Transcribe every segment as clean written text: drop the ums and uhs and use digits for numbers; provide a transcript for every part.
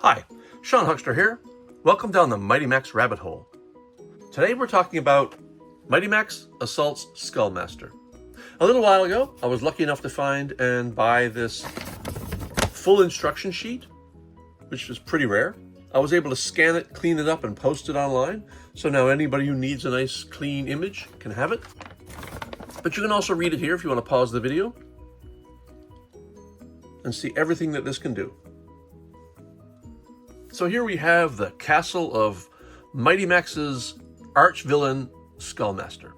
Hi, Sean Huckster here. Welcome down the Mighty Max rabbit hole. Today we're talking about Mighty Max Assaults Skullmaster. A little while ago, I was lucky enough to find and buy this full instruction sheet, which is pretty rare. I was able to scan it, clean it up, and post it online. So now anybody who needs a nice clean image can have it. But you can also read it here if you want to pause the video and see everything that this can do. So here we have the castle of Mighty Max's arch villain, Skullmaster.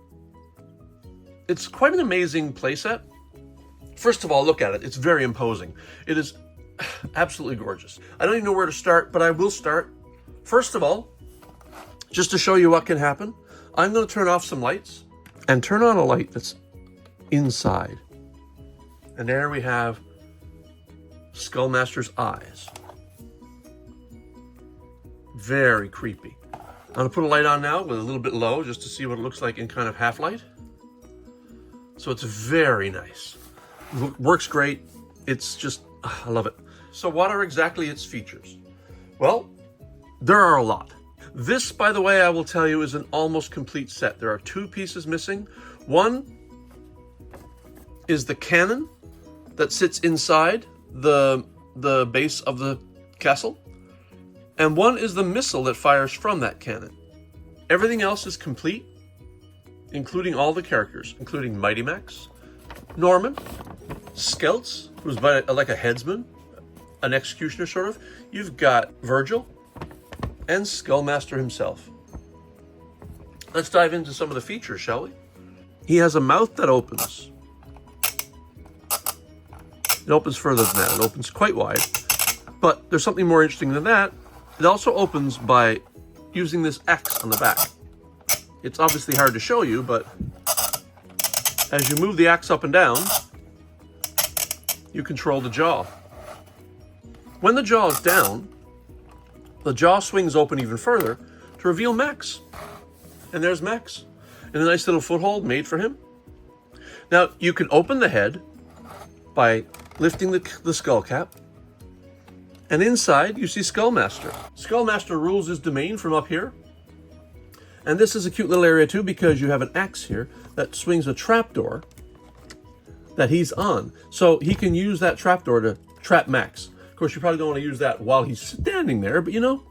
It's quite an amazing playset. First of all, look at it. It's very imposing. It is absolutely gorgeous. I don't even know where to start, but I will start. First of all, just to show you what can happen, I'm going to turn off some lights and turn on a light that's inside. And there we have Skullmaster's eyes. Very creepy. I'm going to put a light on now with a little bit low just to see what it looks like in kind of half light. So it's very nice. Works great. It's just, I love it. So what are exactly its features? Well, there are a lot. This, by the way, I will tell you, is an almost complete set. There are two pieces missing. One is the cannon that sits inside the base of the castle. And one is the missile that fires from that cannon. Everything else is complete, including all the characters, including Mighty Max, Norman, Skeltz, who's like a headsman, an executioner sort of. You've got Virgil, and Skullmaster himself. Let's dive into some of the features, shall we? He has a mouth that opens. It opens further than that. It opens quite wide. But there's something more interesting than that. It also opens by using this X on the back. It's obviously hard to show you, but as you move the axe up and down, you control the jaw. When the jaw is down, the jaw swings open even further to reveal Max. And there's Max in a nice little foothold made for him. Now, you can open the head by lifting the skull cap. And inside, you see Skullmaster. Skullmaster rules his domain from up here. And this is a cute little area too, because you have an axe here that swings a trapdoor that he's on. So he can use that trapdoor to trap Max. Of course, you probably don't want to use that while he's standing there, but you know,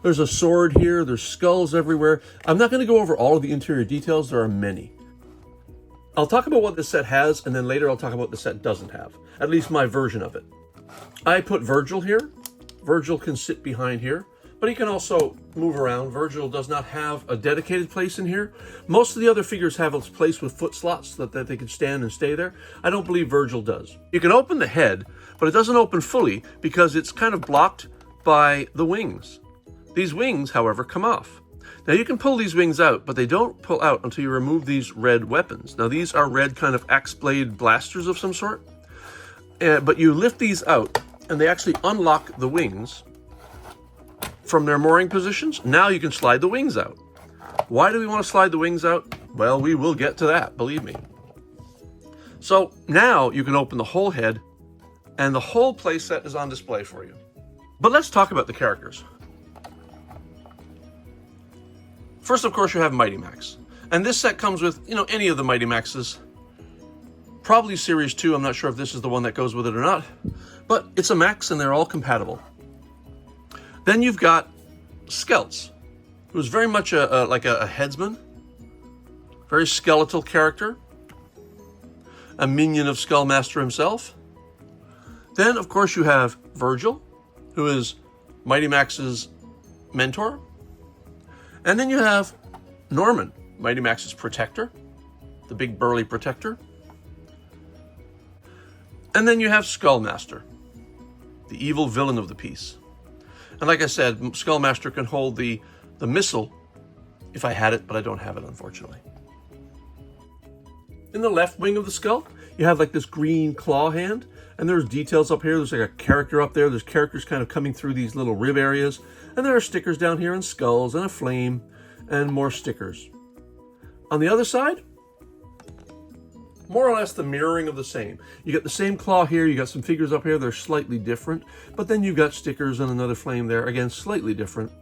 there's a sword here, there's skulls everywhere. I'm not going to go over all of the interior details, there are many. I'll talk about what this set has, and then later I'll talk about what the set doesn't have. At least my version of it. I put Virgil here. Virgil can sit behind here, but he can also move around. Virgil does not have a dedicated place in here. Most of the other figures have a place with foot slots so that they can stand and stay there. I don't believe Virgil does. You can open the head, but it doesn't open fully because it's kind of blocked by the wings. These wings, however, come off. Now you can pull these wings out, but they don't pull out until you remove these red weapons. Now these are red kind of axe blade blasters of some sort, but you lift these out and they actually unlock the wings from their mooring positions. Now you can slide the wings out. Why do we want to slide the wings out? Well, we will get to that, believe me. So now you can open the whole head and the whole playset is on display for you. But let's talk about the characters. First, of course, you have Mighty Max. And this set comes with, you know, any of the Mighty Maxes. Probably Series 2, I'm not sure if this is the one that goes with it or not. But it's a Max and they're all compatible. Then you've got Skeltz, who's very much like a headsman. Very skeletal character. A minion of Skullmaster himself. Then, of course, you have Virgil, who is Mighty Max's mentor. And then you have Norman, Mighty Max's protector. The big burly protector. And then you have Skullmaster, the evil villain of the piece. And like I said, Skullmaster can hold the missile if I had it, but I don't have it, unfortunately. In the left wing of the skull, you have like this green claw hand, and there's details up here. There's like a character up there. There's characters kind of coming through these little rib areas. And there are stickers down here and skulls and a flame and more stickers. On the other side, more or less the mirroring of the same. You got the same claw here, you got some figures up here, they're slightly different, but then you've got stickers and another flame there, again, slightly different,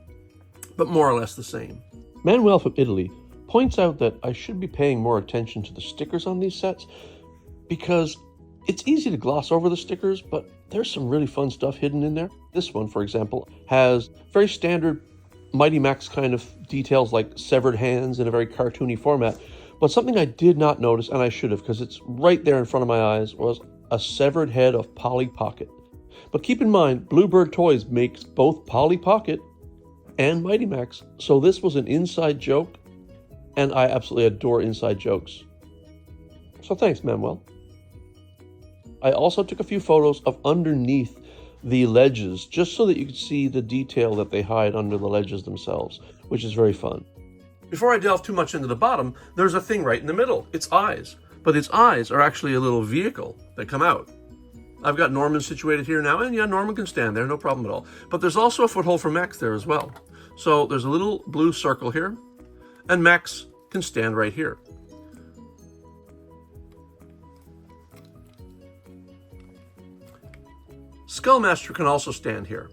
but more or less the same. Manuel from Italy points out that I should be paying more attention to the stickers on these sets because it's easy to gloss over the stickers, but there's some really fun stuff hidden in there. This one, for example, has very standard Mighty Max kind of details like severed hands in a very cartoony format. But something I did not notice, and I should have, because it's right there in front of my eyes, was a severed head of Polly Pocket. But keep in mind, Bluebird Toys makes both Polly Pocket and Mighty Max, so this was an inside joke, and I absolutely adore inside jokes. So thanks, Manuel. I also took a few photos of underneath the ledges, just so that you could see the detail that they hide under the ledges themselves, which is very fun. Before I delve too much into the bottom, there's a thing right in the middle. Its eyes. But its eyes are actually a little vehicle that come out. I've got Norman situated here now, and yeah, Norman can stand there, no problem at all. But there's also a foothold for Max there as well. So there's a little blue circle here, and Max can stand right here. Skullmaster can also stand here.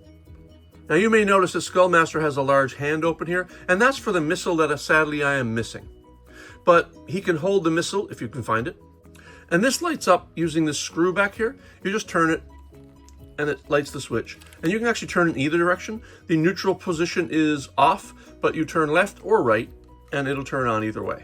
Now you may notice that Skullmaster has a large hand open here, and that's for the missile that sadly I am missing. But he can hold the missile if you can find it. And this lights up using this screw back here. You just turn it and it lights the switch. And you can actually turn in either direction. The neutral position is off, but you turn left or right and it'll turn on either way.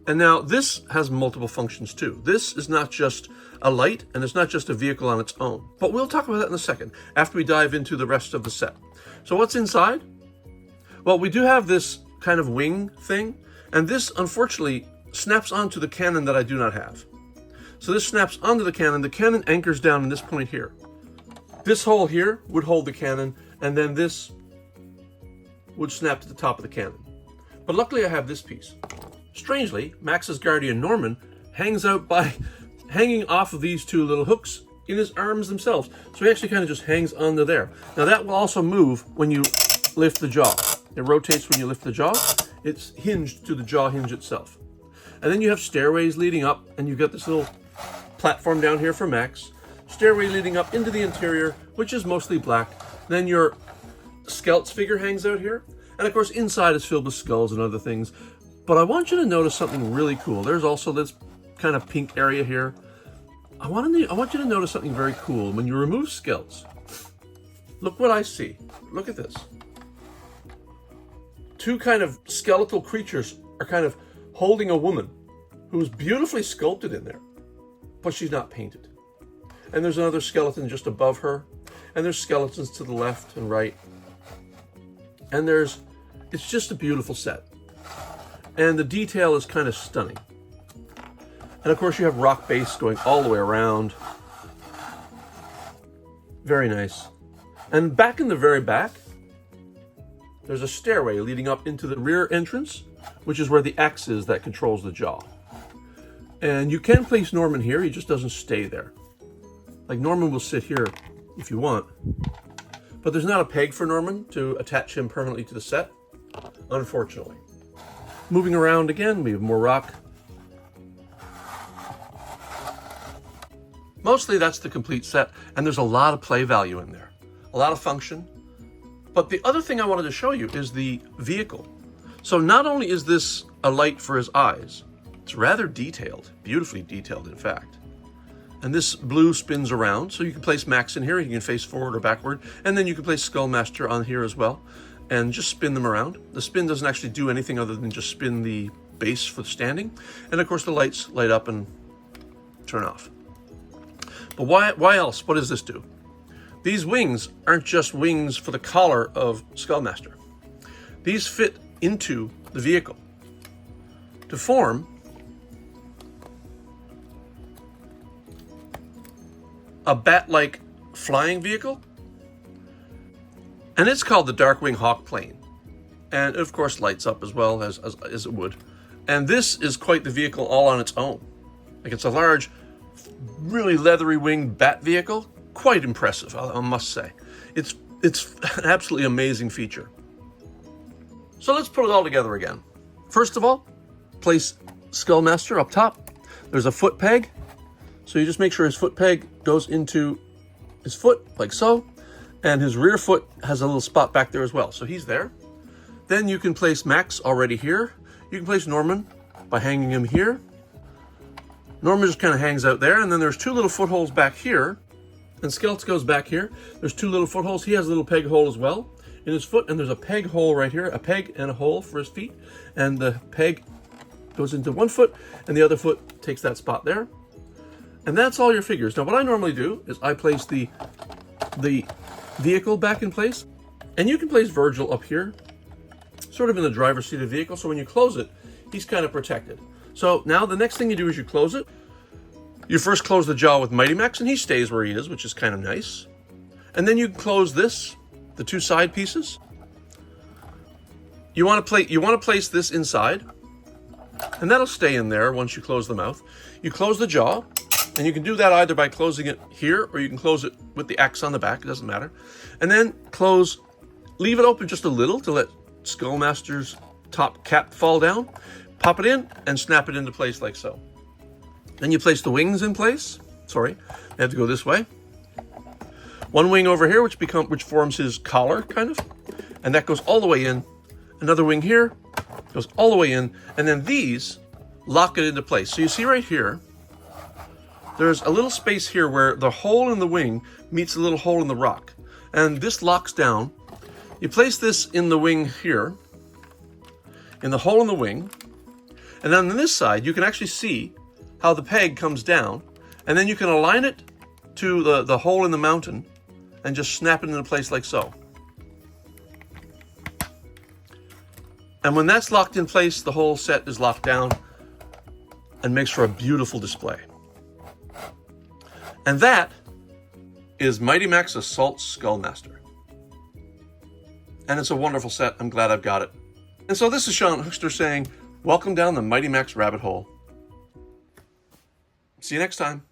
And now this has multiple functions too. This is not just a light, and it's not just a vehicle on its own. But we'll talk about that in a second, after we dive into the rest of the set. So what's inside? Well, we do have this kind of wing thing, and this, unfortunately, snaps onto the cannon that I do not have. So this snaps onto the cannon anchors down in this point here. This hole here would hold the cannon, and then this would snap to the top of the cannon. But luckily I have this piece. Strangely, Max's guardian Norman hangs out by hanging off of these two little hooks in his arms themselves. So he actually kind of just hangs onto there. Now that will also move when you lift the jaw. It rotates when you lift the jaw. It's hinged to the jaw hinge itself. And then you have stairways leading up, and you've got this little platform down here for Max. Stairway leading up into the interior, which is mostly black. Then your Skeltz figure hangs out here. And of course inside is filled with skulls and other things. But I want you to notice something really cool. There's also this kind of pink area here. I want you to notice something very cool. When you remove Skeltz, look what I see. Look at this. Two kind of skeletal creatures are kind of holding a woman who's beautifully sculpted in there, but she's not painted. And there's another skeleton just above her, and there's skeletons to the left and right. And it's just a beautiful set. And the detail is kind of stunning. And of course you have rock base going all the way around. Very nice. And back in the very back, there's a stairway leading up into the rear entrance, which is where the X is that controls the jaw. And you can place Norman here, he just doesn't stay there. Like Norman will sit here if you want. But there's not a peg for Norman to attach him permanently to the set, unfortunately. Moving around again, we have more rock. Mostly that's the complete set, and there's a lot of play value in there. A lot of function. But the other thing I wanted to show you is the vehicle. So not only is this a light for his eyes, it's rather detailed, beautifully detailed in fact. And this blue spins around, so you can place Max in here, you can face forward or backward, and then you can place Skullmaster on here as well, and just spin them around. The spin doesn't actually do anything other than just spin the base for standing. And of course the lights light up and turn off. But why else? What does this do? These wings aren't just wings for the collar of Skullmaster. These fit into the vehicle to form a bat-like flying vehicle. And it's called the Darkwing Hawk plane. And it of course lights up as well as it would. And this is quite the vehicle all on its own. Like it's a large, really leathery winged bat vehicle. Quite impressive, I must say. It's an absolutely amazing feature. So let's put it all together again. First of all, place Skullmaster up top. There's a foot peg. So you just make sure his foot peg goes into his foot, like so. And his rear foot has a little spot back there as well. So he's there. Then you can place Max already here. You can place Norman by hanging him here. Norman just kind of hangs out there. And then there's 2 little footholes back here. And Skeltz goes back here. There's 2 little footholes. He has a little peg hole as well in his foot. And there's a peg hole right here, a peg and a hole for his feet. And the peg goes into one foot and the other foot takes that spot there. And that's all your figures. Now what I normally do is I place the vehicle back in place. And you can place Virgil up here, sort of in the driver's seat of the vehicle. So when you close it, he's kind of protected. So now the next thing you do is you close it. You first close the jaw with Mighty Max and he stays where he is, which is kind of nice. And then you close this, the 2 side pieces. You want to place this inside, and that'll stay in there once you close the mouth. You close the jaw, and you can do that either by closing it here, or you can close it with the X on the back, it doesn't matter. And then leave it open just a little to let Skullmaster's top cap fall down. Pop it in and snap it into place like so. Then you place the wings in place. Sorry, they have to go this way. One wing over here, which forms his collar, kind of. And that goes all the way in. Another wing here goes all the way in. And then these lock it into place. So you see right here, there's a little space here where the hole in the wing meets a little hole in the rock. And this locks down. You place this in the wing here, in the hole in the wing. And then on this side, you can actually see how the peg comes down, and then you can align it to the hole in the mountain and just snap it into place like so. And when that's locked in place, the whole set is locked down and makes for a beautiful display. And that is Mighty Max Assaults Skullmaster. And it's a wonderful set. I'm glad I've got it. And so this is Sean Hookster saying, welcome down the Mighty Max rabbit hole. See you next time.